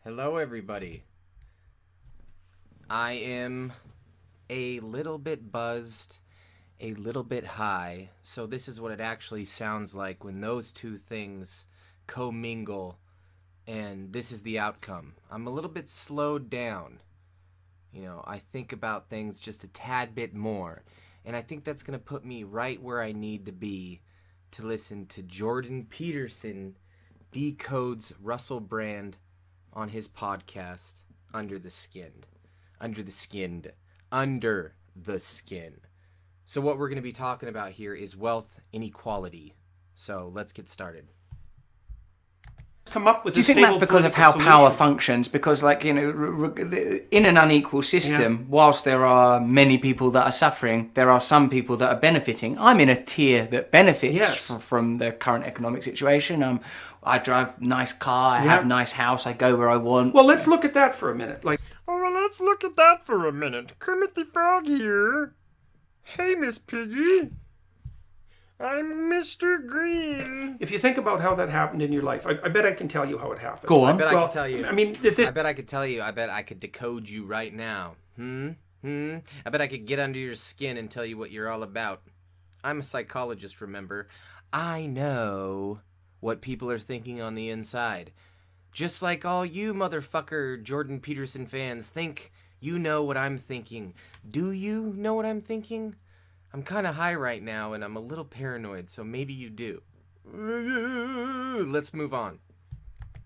Hello, everybody. I am a little bit buzzed, a little bit high, so this is what it actually sounds like when those two things commingle, and this is the outcome. I'm a little bit slowed down. I think about things just a tad bit more, and I think that's going to put me right where I need to be to listen to Jordan Peterson decodes Russell Brand on his podcast, Under the Skin. So what we're going to be talking about here is wealth inequality. So let's get started. Come up with Do you think that's because of how power functions? Because, in an unequal system, whilst there are many people that are suffering, there are some people that are benefiting. I'm in a tier that benefits from the current economic situation. I drive a nice car, I have a nice house, I go where I want. Well, let's look at that for a minute. Kermit the Frog here. Hey, Miss Piggy. I'm Mr. Green. If you think about how that happened in your life, I bet I can tell you how it happened. Go on. I bet I could tell you. I mean, I bet I could tell you. I bet I could decode you right now. I bet I could get under your skin and tell you what you're all about. I'm a psychologist, remember? I know what people are thinking on the inside. Just like all you motherfucker Jordan Peterson fans think you know what I'm thinking. Do you know what I'm thinking? I'm kind of high right now and I'm a little paranoid, so maybe you do. Let's move on.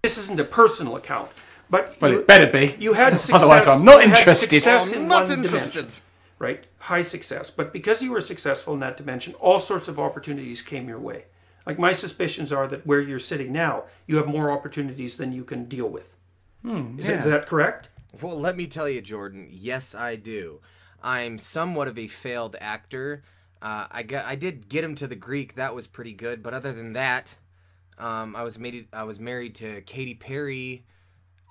this isn't a personal account, but It better be. You had success. Otherwise, I'm not interested. I'm not interested. Right? High success. But because you were successful in that dimension, all sorts of opportunities came your way. Like, my suspicions are that where you're sitting now, you have more opportunities than you can deal with. Is that correct? Well, let me tell you, Jordan, yes, I do. I'm somewhat of a failed actor. I did get him to the Greek. That was pretty good. But other than that, I was married to Katy Perry.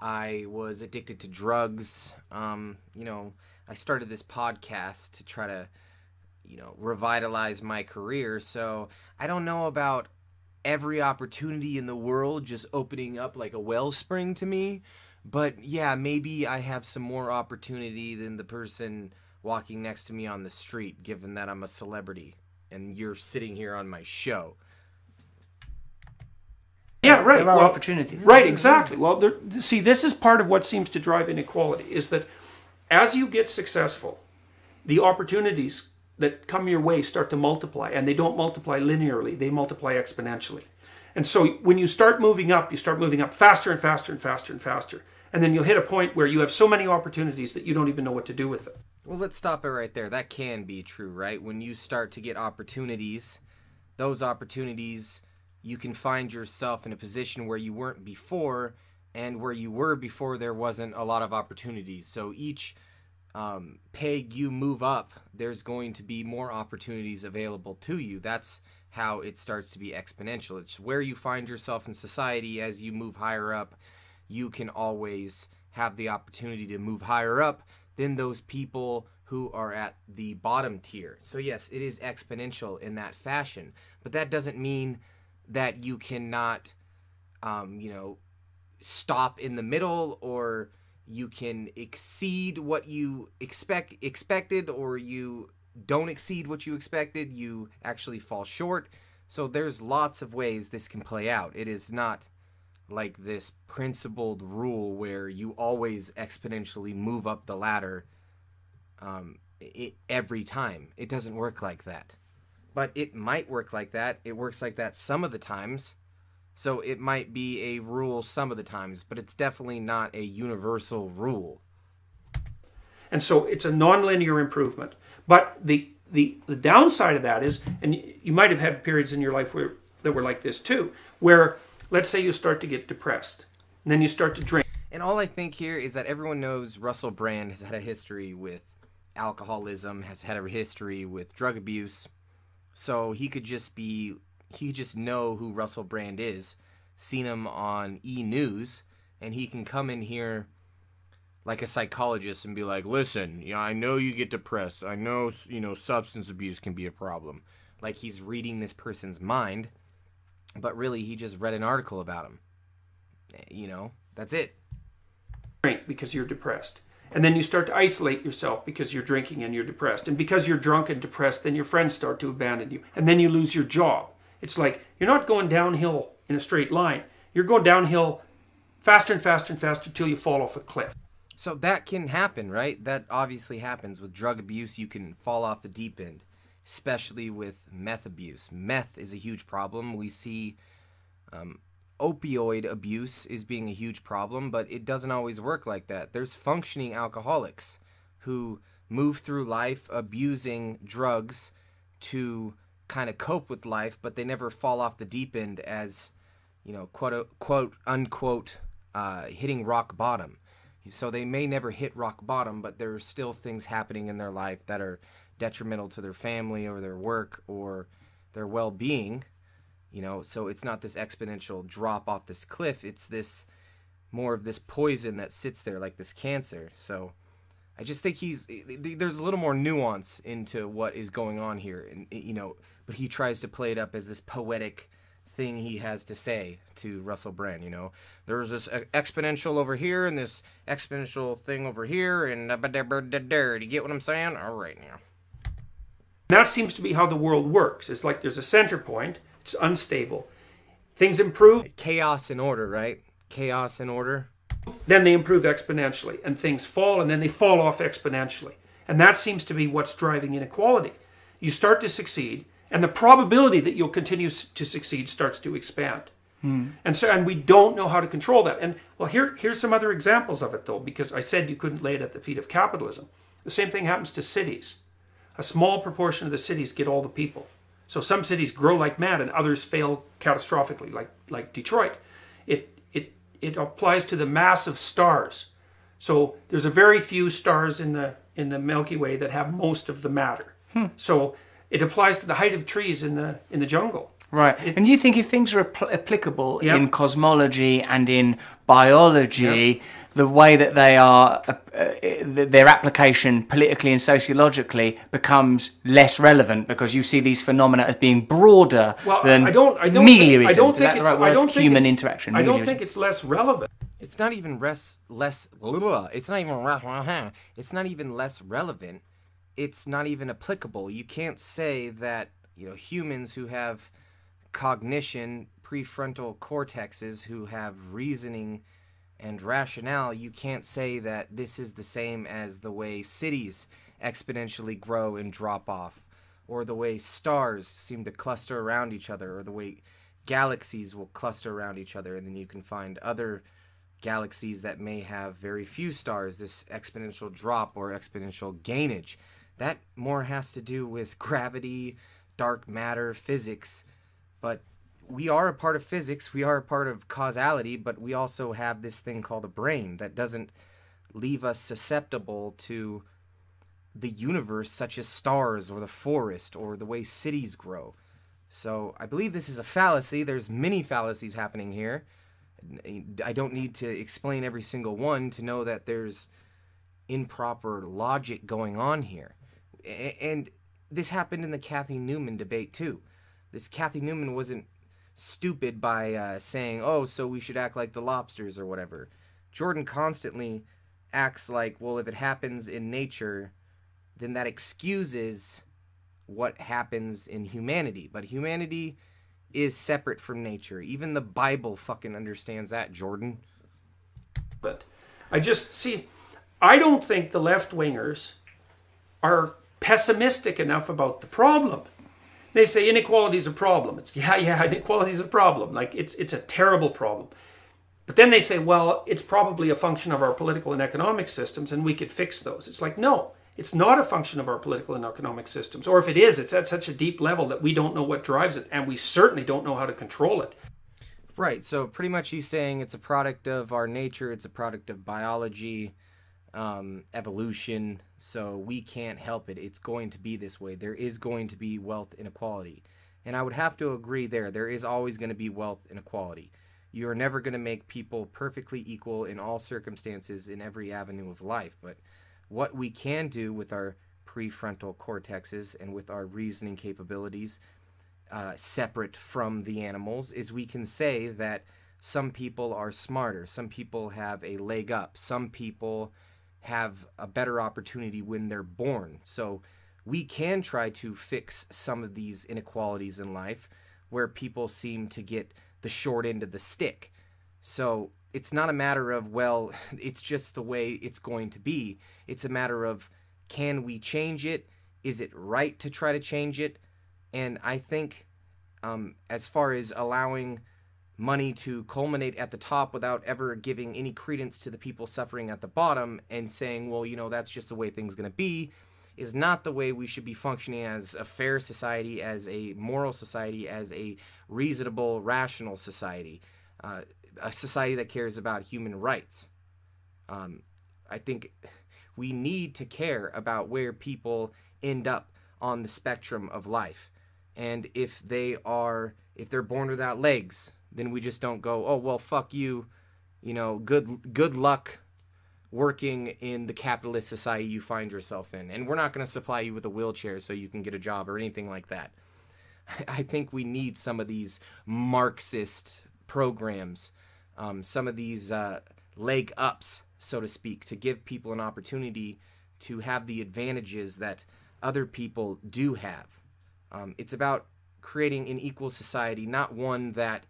I was addicted to drugs. I started this podcast to try to, revitalize my career. So I don't know about every opportunity in the world just opening up like a wellspring to me. But yeah, maybe I have some more opportunity than the person walking next to me on the street, given that I'm a celebrity and you're sitting here on my show. Yeah, right. There are opportunities. Right, exactly. Well, this is part of what seems to drive inequality, is that as you get successful, the opportunities that come your way start to multiply, and they don't multiply linearly, they multiply exponentially. And so when you start moving up faster and faster and faster and faster. And then you'll hit a point where you have so many opportunities that you don't even know what to do with them. Well, let's stop it right there. That can be true, right? When you start to get opportunities, those opportunities, you can find yourself in a position where you weren't before, and where you were before there wasn't a lot of opportunities. So each peg you move up, there's going to be more opportunities available to you. That's how it starts to be exponential. It's where you find yourself in society. As you move higher up, you can always have the opportunity to move higher up than those people who are at the bottom tier. So yes, it is exponential in that fashion, but that doesn't mean that you cannot, stop in the middle, or you can exceed what you expected, or you don't exceed what you expected, you actually fall short. So there's lots of ways this can play out. It is not like this principled rule where you always exponentially move up the ladder every time. It doesn't work like that. But it might work like that. It works like that some of the times. So it might be a rule some of the times, but it's definitely not a universal rule. And so it's a nonlinear improvement. But the downside of that is, and you might have had periods in your life that were like this too, where let's say you start to get depressed, and then you start to drink. And all I think here is that everyone knows Russell Brand has had a history with alcoholism, has had a history with drug abuse. So he could just know who Russell Brand is, seen him on E! News, and he can come in here like a psychologist and be like, listen, I know you get depressed. I know, substance abuse can be a problem. Like he's reading this person's mind, but really he just read an article about him. That's it. drink because you're depressed. And then you start to isolate yourself because you're drinking and you're depressed. And because you're drunk and depressed, then your friends start to abandon you. And then you lose your job. It's like you're not going downhill in a straight line. You're going downhill faster and faster and faster till you fall off a cliff. So that can happen, right? That obviously happens with drug abuse. You can fall off the deep end, especially with meth abuse. Meth is a huge problem. We see opioid abuse is being a huge problem, but it doesn't always work like that. There's functioning alcoholics who move through life abusing drugs to kind of cope with life, but they never fall off the deep end as, you know, quote unquote, hitting rock bottom. So they may never hit rock bottom, but there are still things happening in their life that are detrimental to their family or their work or their well-being. You know, so it's not this exponential drop off this cliff. It's this more of this poison that sits there like this cancer. So I just think there's a little more nuance into what is going on here. And, you know, but he tries to play it up as this poetic thing he has to say to Russell Brand, you know. There's this exponential over here and this exponential thing over here. And do you get what I'm saying? All right now. That seems to be how the world works. It's like there's a center point. It's unstable. Things improve. Chaos and order, right? Chaos and order. Then they improve exponentially. And things fall, and then they fall off exponentially. And that seems to be what's driving inequality. You start to succeed, and the probability that you'll continue to succeed starts to expand. And we don't know how to control that. And well, here's some other examples of it, though, because I said you couldn't lay it at the feet of capitalism. The same thing happens to cities. A small proportion of the cities get all the people. So some cities grow like mad and others fail catastrophically, like Detroit. It applies to the mass of stars. So there's a very few stars in the Milky Way that have most of the matter. So it applies to the height of trees in the jungle. Right. And you think if things are applicable in cosmology and in biology, the way that they are, their application politically and sociologically becomes less relevant because you see these phenomena as being broader than meliorism. I don't think it's human interaction. I don't think it's less relevant. It's not even less relevant. It's not even applicable. You can't say that, you know, humans who have cognition, prefrontal cortexes, who have reasoning and rationale, you can't say that this is the same as the way cities exponentially grow and drop off, or the way stars seem to cluster around each other, or the way galaxies will cluster around each other, and then you can find other galaxies that may have very few stars, this exponential drop or exponential gainage. That more has to do with gravity, dark matter, physics. But we are a part of physics, we are a part of causality, but we also have this thing called the brain that doesn't leave us susceptible to the universe, such as stars or the forest or the way cities grow. So I believe this is a fallacy. There's many fallacies happening here. I don't need to explain every single one to know that there's improper logic going on here. And this happened in the Cathy Newman debate too. This Cathy Newman wasn't stupid by saying, oh, so we should act like the lobsters or whatever. Jordan constantly acts like, well, if it happens in nature, then that excuses what happens in humanity. But humanity is separate from nature. Even the Bible fucking understands that, Jordan. But I don't think the left-wingers are pessimistic enough about the problem. They say inequality is a problem. It's inequality is a problem. Like it's a terrible problem. But then they say, well, it's probably a function of our political and economic systems and we could fix those. It's like, no, it's not a function of our political and economic systems. Or if it is, it's at such a deep level that we don't know what drives it and we certainly don't know how to control it. Right. So pretty much he's saying it's a product of our nature. It's a product of biology, evolution. So we can't help it. It's going to be this way. There is going to be wealth inequality. And I would have to agree there. There is always going to be wealth inequality. You are never going to make people perfectly equal in all circumstances in every avenue of life. But what we can do with our prefrontal cortexes and with our reasoning capabilities, separate from the animals, is we can say that some people are smarter. Some people have a leg up. Some people have a better opportunity when they're born. So we can try to fix some of these inequalities in life where people seem to get the short end of the stick. So it's not a matter of, well, it's just the way it's going to be. It's a matter of, can we change it? Is it right to try to change it? And I think as far as allowing money to culminate at the top without ever giving any credence to the people suffering at the bottom and saying, well, that's just the way things are going to be, is not the way we should be functioning as a fair society, as a moral society, as a reasonable, rational society, a society that cares about human rights. I think we need to care about where people end up on the spectrum of life. And if they're born without legs, then we just don't go, oh, well, fuck you, good luck working in the capitalist society you find yourself in. And we're not going to supply you with a wheelchair so you can get a job or anything like that. I think we need some of these Marxist programs, some of these leg ups, so to speak, to give people an opportunity to have the advantages that other people do have. It's about creating an equal society, not one that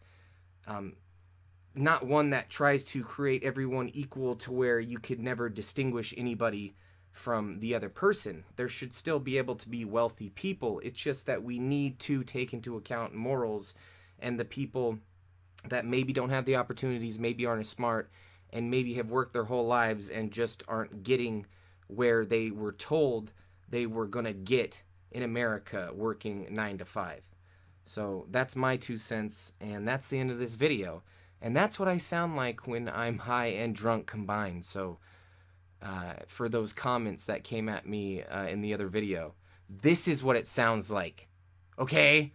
tries to create everyone equal to where you could never distinguish anybody from the other person. There should still be able to be wealthy people. It's just that we need to take into account morals and the people that maybe don't have the opportunities, maybe aren't as smart, and maybe have worked their whole lives and just aren't getting where they were told they were going to get in America working 9 to 5. So that's my 2 cents, and that's the end of this video. And that's what I sound like when I'm high and drunk combined. So for those comments that came at me in the other video, this is what it sounds like. Okay?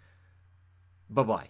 Bye-bye.